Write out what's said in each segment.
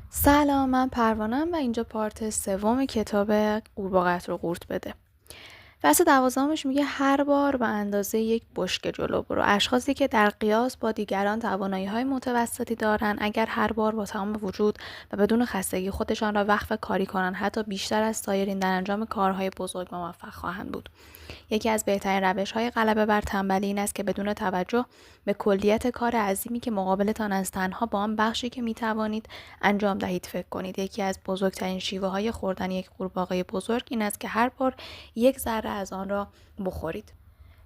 سلام، من پروانم و اینجا پارت سوم کتاب قورباغه رو قورت بده. فصل 12 میگه هر بار به اندازه یک بشکه جلو برو. اشخاصی که در قیاس با دیگران توانایی‌های متوسطی دارند اگر هر بار با تمام وجود و بدون خستگی خودشان را وقف کاری کنند حتی بیشتر از سایرین در انجام کارهای بزرگ موفق خواهند بود. یکی از بهترین روش‌های غلبه بر تنبلی این است که بدون توجه به کلیت کار عظیمی که مقابلتان است تنها با آن بخشی که می‌توانید انجام دهید فکر کنید. یکی از بزرگترین شیوه‌های خوردن یک قورباغه بزرگ این است که هر بار یک ذره از آن را بخورید.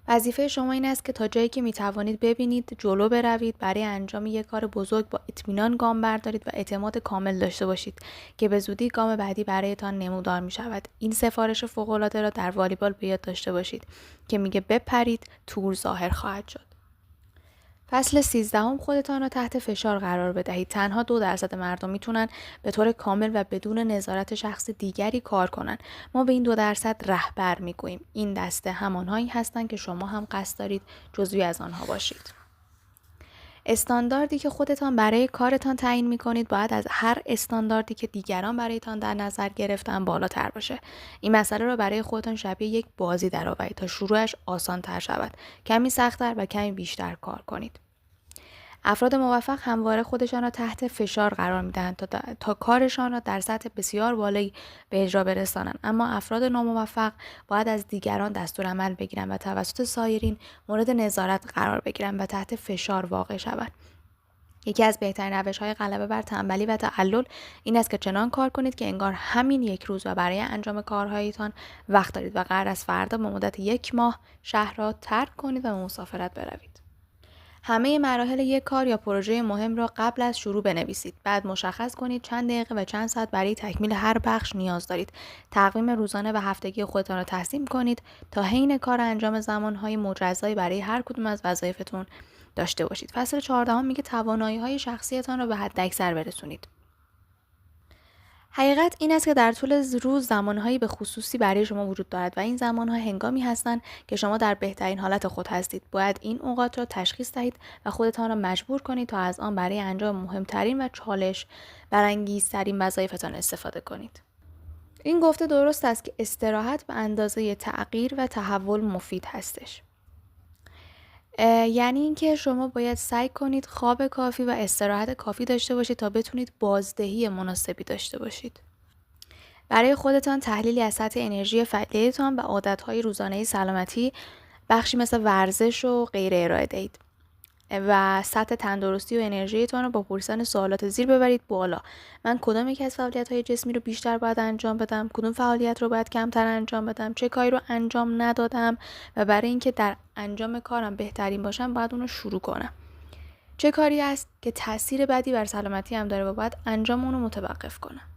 وظیفه شما این است که تا جایی که می‌توانید ببینید، جلو بروید، برای انجام یک کار بزرگ با اطمینان گام بردارید و اعتماد کامل داشته باشید که به زودی گام بعدی برایتان نمودار می‌شود. این سفارش فوق‌العاده را در والیبال به یاد داشته باشید که میگه بپرید، تور ظاهر خواهد شد. فصل 13 خودتان را تحت فشار قرار بدهید. تنها 2% مردم میتونن به طور کامل و بدون نظارت شخص دیگری کار کنن. ما به این 2% رهبر میگوییم. این دسته همانهایی هستند که شما هم قصد دارید جزوی از آنها باشید. استانداردی که خودتان برای کارتان تعیین می‌کنید باید از هر استانداردی که دیگران برایتان در نظر گرفتن بالاتر باشه. این مسئله را برای خودتان شبیه یک بازی درآورید تا شروعش آسان‌تر شود. کمی سخت‌تر و کمی بیشتر کار کنید. افراد موفق همواره خودشان را تحت فشار قرار می‌دهند تا کارشان را در سطح بسیار بالایی به اجرا برسانند، اما افراد ناموفق باید از دیگران دستورالعمل بگیرند و توسط سایرین مورد نظارت قرار بگیرند و تحت فشار واقع شوند. یکی از بهترین روش‌های غلبه بر تنبلی و تعلل این است که چنان کار کنید که انگار همین یک روز و برای انجام کارهایتان وقت دارید و قرار است فردا به مدت 1 ماه شهر را ترک کنید و به مسافرت بروید. همه مراحل یک کار یا پروژه مهم را قبل از شروع بنویسید. بعد مشخص کنید چند دقیقه و چند ساعت برای تکمیل هر بخش نیاز دارید. تقویم روزانه و هفتگی خودتان را تنظیم کنید تا حین کار انجام زمانهای مجزایی برای هر کدوم از وظایفتون داشته باشید. فصل 14 میگه توانایی‌های شخصیتان را به حداکثر برسونید. حقیقت این است که در طول روز زمانهایی به خصوصی برای شما وجود دارد و این زمانها هنگامی هستند که شما در بهترین حالت خود هستید. باید این اوقات را تشخیص دهید و خودتان را مجبور کنید تا از آن برای انجام مهمترین و چالش برانگیزترین وظایفتان استفاده کنید. این گفته درست است که استراحت به اندازه تغییر و تحول مفید هستش. یعنی اینکه شما باید سعی کنید خواب کافی و استراحت کافی داشته باشید تا بتونید بازدهی مناسبی داشته باشید. برای خودتان تحلیلی از سطح انرژی فعلیتان و عادتهای روزانه سلامتی بخشی مثل ورزش و غیره ارائه دهید و سطح تندرستی و انرژیتان رو با پرسیدن سوالات زیر ببرید بالا. من کدام یک از فعالیت‌های جسمی رو بیشتر باید انجام بدم؟ کدوم فعالیت رو باید کمتر انجام بدم؟ چه کاری رو انجام ندادم؟ و برای اینکه در انجام کارم بهترین باشم باید اون رو شروع کنم. چه کاری است که تاثیر بدی بر سلامتی هم داره و باید انجام اون رو متوقف کنم؟